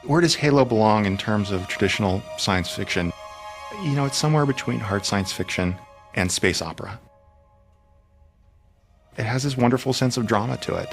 Where does Halo belong in terms of traditional science fiction? You know, it's somewhere between hard science fiction and space opera. It has this wonderful sense of drama to it.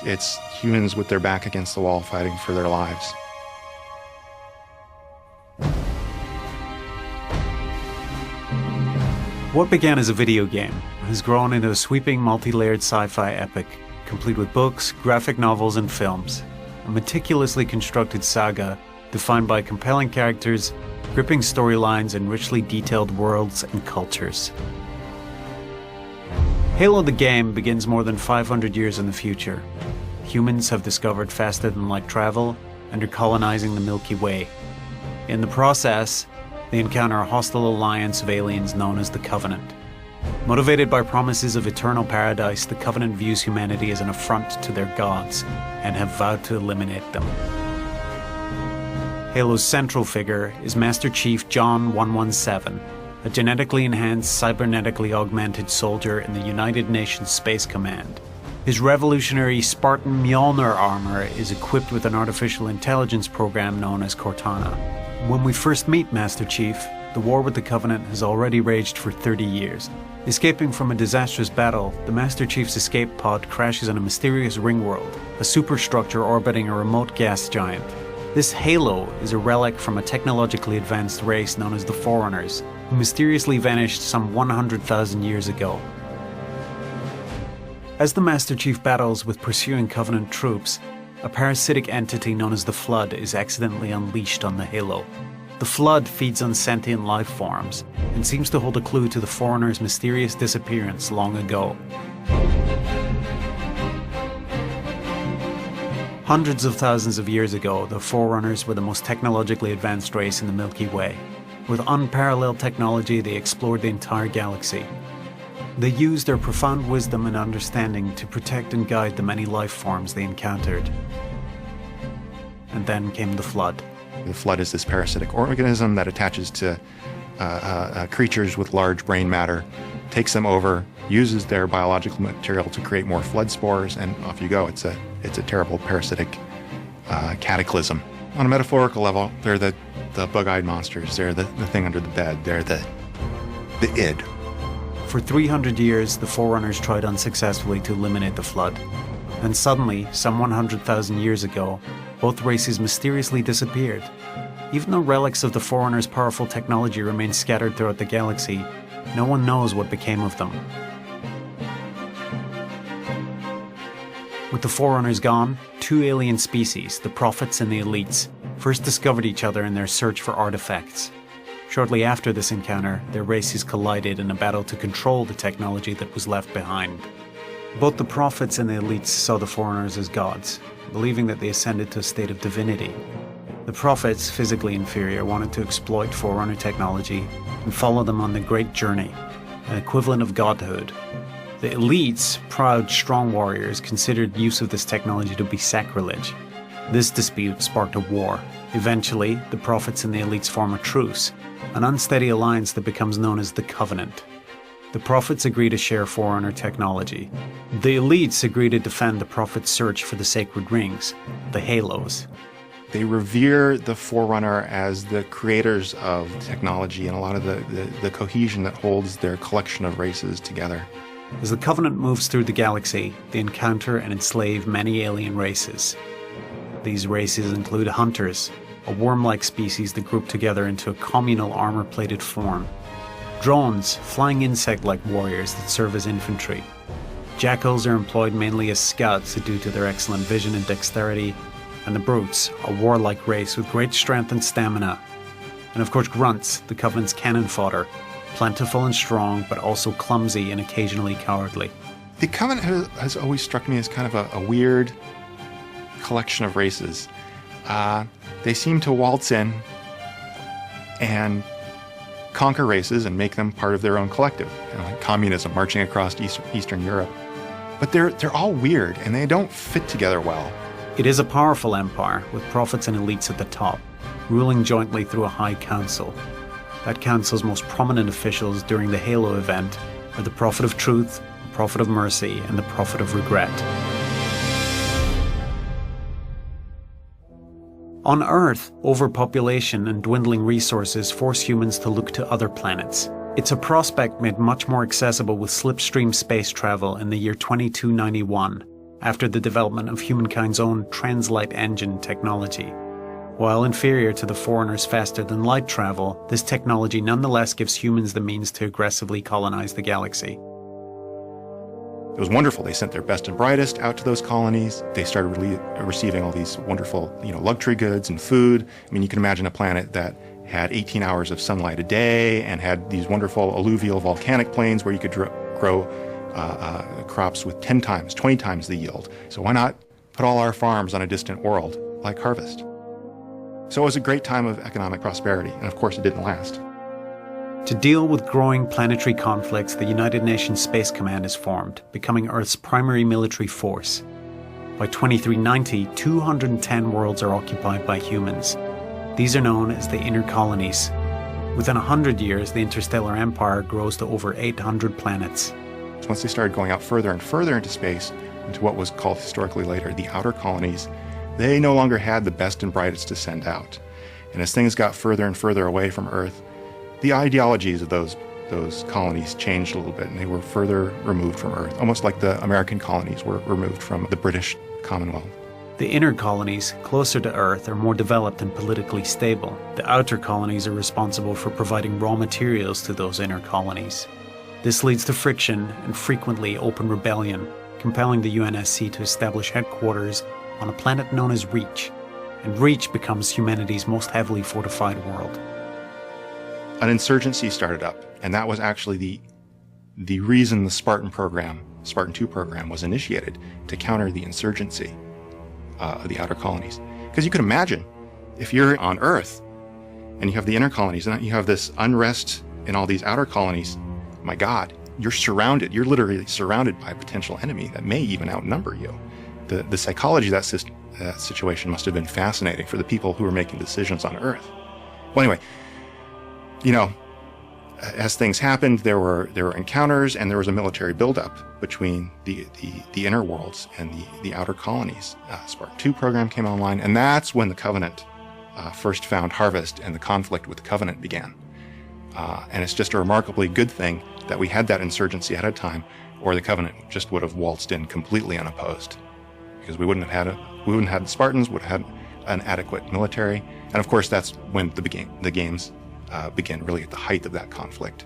It's humans with their back against the wall fighting for their lives. What began as a video game has grown into a sweeping multi-layered sci-fi epic, complete with books, graphic novels, and films. A meticulously constructed saga defined by compelling characters, gripping storylines, and richly detailed worlds and cultures. Halo the game begins more than 500 years in the future. Humans have discovered faster-than-light travel and are colonizing the Milky Way. In the process, they encounter a hostile alliance of aliens known as the Covenant. Motivated by promises of eternal paradise, the Covenant views humanity as an affront to their gods and have vowed to eliminate them. Halo's central figure is Master Chief John 117, a genetically enhanced, cybernetically augmented soldier in the United Nations Space Command. His revolutionary Spartan Mjolnir armor is equipped with an artificial intelligence program known as Cortana. When we first meet Master Chief, the war with the Covenant has already raged for 30 years. Escaping from a disastrous battle, the Master Chief's escape pod crashes on a mysterious ring world, a superstructure orbiting a remote gas giant. This Halo is a relic from a technologically advanced race known as the Forerunners, who mysteriously vanished some 100,000 years ago. As the Master Chief battles with pursuing Covenant troops, a parasitic entity known as the Flood is accidentally unleashed on the Halo. The Flood feeds on sentient life forms and seems to hold a clue to the Forerunners' mysterious disappearance long ago. Hundreds of thousands of years ago, the Forerunners were the most technologically advanced race in the Milky Way. With unparalleled technology, they explored the entire galaxy. They used their profound wisdom and understanding to protect and guide the many life forms they encountered. And then came the Flood. The Flood is this parasitic organism that attaches to creatures with large brain matter, takes them over, uses their biological material to create more flood spores, and off you go. It's a terrible parasitic cataclysm. On a metaphorical level, they're the bug-eyed monsters. They're the thing under the bed. They're the id. For 300 years, the Forerunners tried unsuccessfully to eliminate the Flood. And suddenly, some 100,000 years ago, both races mysteriously disappeared. Even though relics of the Forerunners' powerful technology remain scattered throughout the galaxy, no one knows what became of them. With the Forerunners gone, two alien species, the Prophets and the Elites, first discovered each other in their search for artifacts. Shortly after this encounter, their races collided in a battle to control the technology that was left behind. Both the Prophets and the Elites saw the Forerunners as gods, believing that they ascended to a state of divinity. The Prophets, physically inferior, wanted to exploit Forerunner technology and follow them on the Great Journey, an equivalent of godhood. The Elites, proud, strong warriors, considered use of this technology to be sacrilege. This dispute sparked a war. Eventually, the Prophets and the Elites form a truce, an unsteady alliance that becomes known as the Covenant. The Prophets agree to share Forerunner technology. The Elites agree to defend the Prophets' search for the sacred rings, the Halos. They revere the Forerunner as the creators of technology and a lot of the cohesion that holds their collection of races together. As the Covenant moves through the galaxy, they encounter and enslave many alien races. These races include Hunters, a worm-like species that group together into a communal armor-plated form. Drones, flying insect-like warriors that serve as infantry. Jackals are employed mainly as scouts due to their excellent vision and dexterity. And the Brutes, a warlike race with great strength and stamina. And of course Grunts, the Covenant's cannon fodder, plentiful and strong, but also clumsy and occasionally cowardly. The Covenant has always struck me as kind of a weird collection of races. They seem to waltz in and conquer races and make them part of their own collective, like communism marching across Eastern Europe. But they're all weird and they don't fit together well. It is a powerful empire with Prophets and Elites at the top, ruling jointly through a high council. That council's most prominent officials during the Halo event are the Prophet of Truth, the Prophet of Mercy, and the Prophet of Regret. On Earth, overpopulation and dwindling resources force humans to look to other planets. It's a prospect made much more accessible with slipstream space travel in the year 2291, after the development of humankind's own translight engine technology. While inferior to the foreigners' faster-than-light travel, this technology nonetheless gives humans the means to aggressively colonize the galaxy. It was wonderful. They sent their best and brightest out to those colonies. They started receiving all these wonderful, luxury goods and food. I mean, you can imagine a planet that had 18 hours of sunlight a day and had these wonderful alluvial volcanic plains where you could grow crops with 10 times, 20 times the yield. So why not put all our farms on a distant world like harvest? So it was a great time of economic prosperity, and of course it didn't last. To deal with growing planetary conflicts, the United Nations Space Command is formed, becoming Earth's primary military force. By 2390, 210 worlds are occupied by humans. These are known as the inner colonies. Within 100 years, the interstellar empire grows to over 800 planets. Once they started going out further and further into space, into what was called historically later the outer colonies, they no longer had the best and brightest to send out. And as things got further and further away from Earth, the ideologies of those colonies changed a little bit, and they were further removed from Earth, almost like the American colonies were removed from the British Commonwealth. The inner colonies, closer to Earth, are more developed and politically stable. The outer colonies are responsible for providing raw materials to those inner colonies. This leads to friction and frequently open rebellion, compelling the UNSC to establish headquarters on a planet known as Reach, and Reach becomes humanity's most heavily fortified world. An insurgency started up, and that was actually the reason the Spartan 2 program was initiated, to counter the insurgency of the outer colonies. Because you could imagine, if you're on Earth and you have the inner colonies and you have this unrest in all these outer colonies, my God, you're literally surrounded by a potential enemy that may even outnumber you. The psychology of that situation must have been fascinating for the people who were making decisions on Earth. Well, anyway, as things happened, there were encounters, and there was a military buildup between the inner worlds and the outer colonies. Spartan 2 program came online, and that's when the Covenant first found harvest and the conflict with the Covenant began. And it's just a remarkably good thing that we had that insurgency ahead of time, or the Covenant just would have waltzed in completely unopposed, because we wouldn't have had the Spartans, would have had an adequate military, and of course that's when the games began really at the height of that conflict.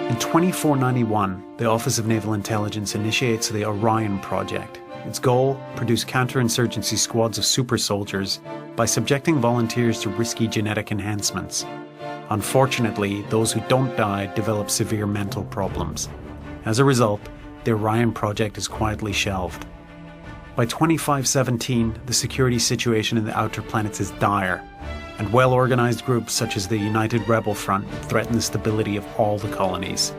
In 2491, the Office of Naval Intelligence initiates the Orion Project. Its goal: produce counterinsurgency squads of super soldiers by subjecting volunteers to risky genetic enhancements. Unfortunately, those who don't die develop severe mental problems. As a result, the Orion Project is quietly shelved. By 2517, the security situation in the outer planets is dire, and well-organized groups such as the United Rebel Front threaten the stability of all the colonies.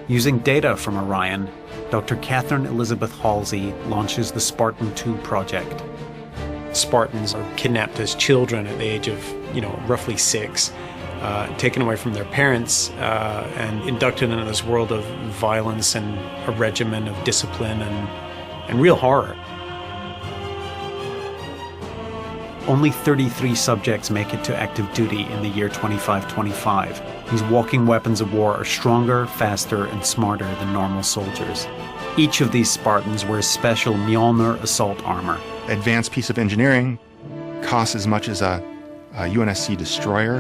Using data from Orion, Dr. Catherine Elizabeth Halsey launches the Spartan 2 project. Spartans are kidnapped as children at the age of, roughly 6, taken away from their parents and inducted into this world of violence and a regimen of discipline and real horror. Only 33 subjects make it to active duty in the year 2525. These walking weapons of war are stronger, faster, and smarter than normal soldiers. Each of these Spartans wears special Mjolnir assault armor. Advanced piece of engineering, costs as much as a UNSC destroyer,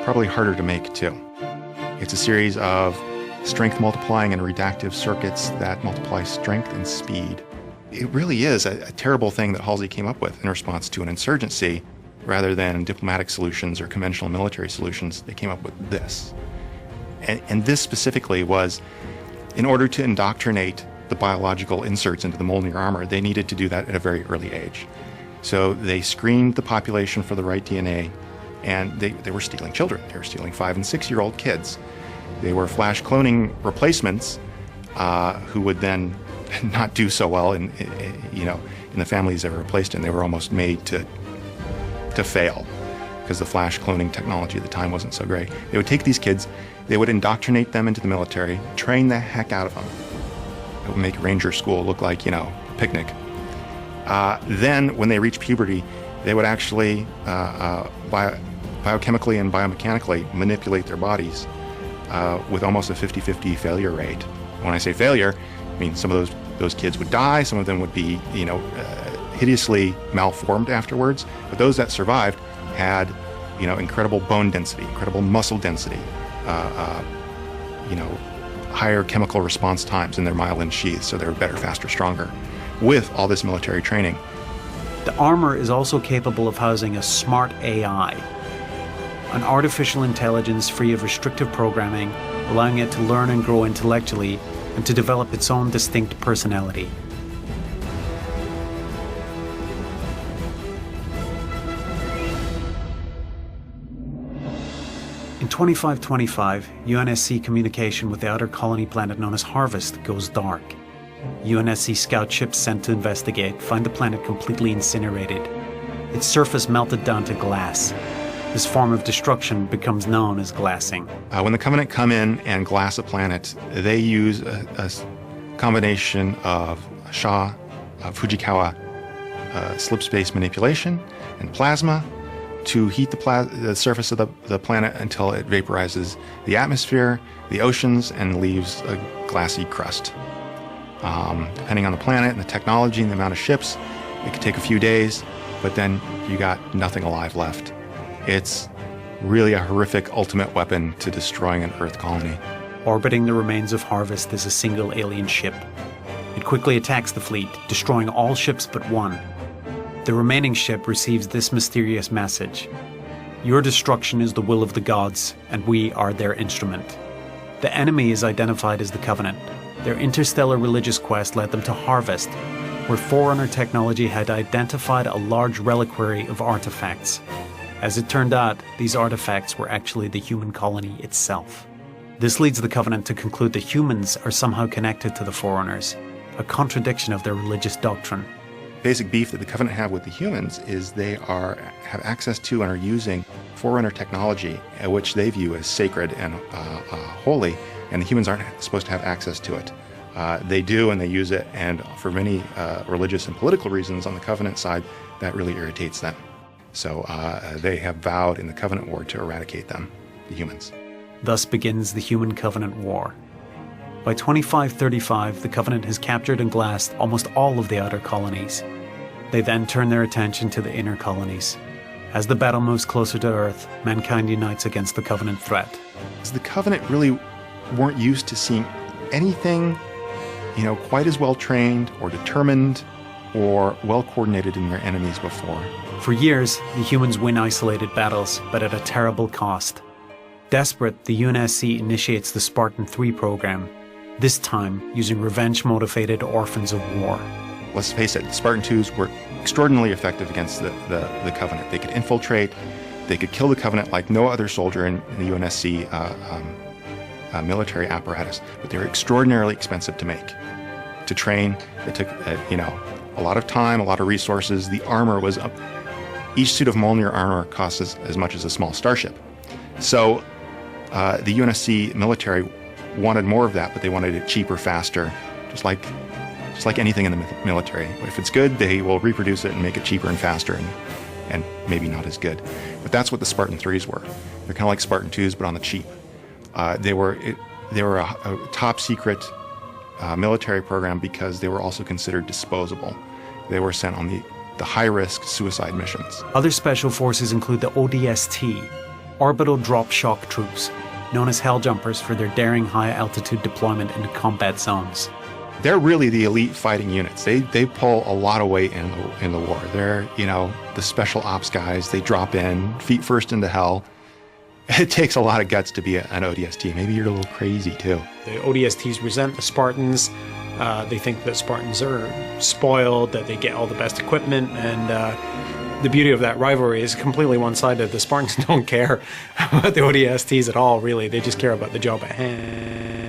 probably harder to make too. It's a series of strength multiplying and reductive circuits that multiply strength and speed. It really is a terrible thing that Halsey came up with in response to an insurgency. Rather than diplomatic solutions or conventional military solutions, they came up with this. And this specifically was, in order to indoctrinate the biological inserts into the Mjolnir armor, they needed to do that at a very early age. So they screened the population for the right DNA, and they were stealing children. They were stealing 5- and 6-year-old kids. They were flash cloning replacements who would then not do so well in the families they were replaced in. They were almost made to fail because the flash cloning technology at the time wasn't so great. They would take these kids, they would indoctrinate them into the military, train the heck out of them, It would make ranger school look like, a picnic. Then, when they reach puberty, they would actually biochemically and biomechanically manipulate their bodies with almost a 50-50 failure rate. When I say failure, I mean some of those kids would die, some of them would be, hideously malformed afterwards, but those that survived had, incredible bone density, incredible muscle density, higher chemical response times in their myelin sheaths, so they were better, faster, stronger, with all this military training. The armor is also capable of housing a smart AI, an artificial intelligence free of restrictive programming, allowing it to learn and grow intellectually and to develop its own distinct personality. In 2525, UNSC communication with the outer colony planet known as Harvest goes dark. UNSC scout ships sent to investigate find the planet completely incinerated. Its surface melted down to glass. This form of destruction becomes known as glassing. When the Covenant come in and glass a planet, they use a combination of Fujikawa slip space manipulation and plasma to heat the surface of the planet until it vaporizes the atmosphere, the oceans, and leaves a glassy crust. Depending on the planet and the technology and the amount of ships, it could take a few days, but then you got nothing alive left. It's really a horrific ultimate weapon to destroying an Earth colony. Orbiting the remains of Harvest is a single alien ship. It quickly attacks the fleet, destroying all ships but one. The remaining ship receives this mysterious message: "Your destruction is the will of the gods, and we are their instrument." The enemy is identified as the Covenant. Their interstellar religious quest led them to Harvest, where Forerunner technology had identified a large reliquary of artifacts. As it turned out, these artifacts were actually the human colony itself. This leads the Covenant to conclude that humans are somehow connected to the Forerunners, a contradiction of their religious doctrine. Basic beef that the Covenant have with the humans is they have access to and are using Forerunner technology, which they view as sacred and holy, and the humans aren't supposed to have access to it. They do, and they use it, and for many religious and political reasons on the Covenant side, that really irritates them. So they have vowed in the Covenant War to eradicate them, the humans. Thus begins the Human-Covenant War. By 2535, the Covenant has captured and glassed almost all of the outer colonies. They then turn their attention to the inner colonies. As the battle moves closer to Earth, mankind unites against the Covenant threat. The Covenant really weren't used to seeing anything, quite as well trained or determined or well coordinated in their enemies before. For years, the humans win isolated battles, but at a terrible cost. Desperate, the UNSC initiates the Spartan 3 program, this time using revenge-motivated orphans of war. Let's face it, the Spartan 2s were extraordinarily effective against the Covenant. They could infiltrate, they could kill the Covenant like no other soldier in the UNSC military apparatus, but they were extraordinarily expensive to make, to train. It took, a lot of time, a lot of resources. The armor was up. Each suit of Mjolnir armor costs as much as a small starship. So the UNSC military wanted more of that, but they wanted it cheaper, faster, just like anything in the military. If it's good, they will reproduce it and make it cheaper and faster and maybe not as good. But that's what the Spartan 3s were. They're kind of like Spartan 2s, but on the cheap. They were a top secret military program because they were also considered disposable. They were sent on the high-risk suicide missions. Other special forces include the ODST, Orbital Drop Shock Troops, known as Helljumpers for their daring high-altitude deployment into combat zones. They're really the elite fighting units. They pull a lot of weight in the war. They're, the special ops guys. They drop in, feet first into hell. It takes a lot of guts to be an ODST. Maybe you're a little crazy, too. The ODSTs resent the Spartans. They think that Spartans are spoiled, that they get all the best equipment, and the beauty of that rivalry is completely one-sided. The Spartans don't care about the ODSTs at all, really. They just care about the job at hand.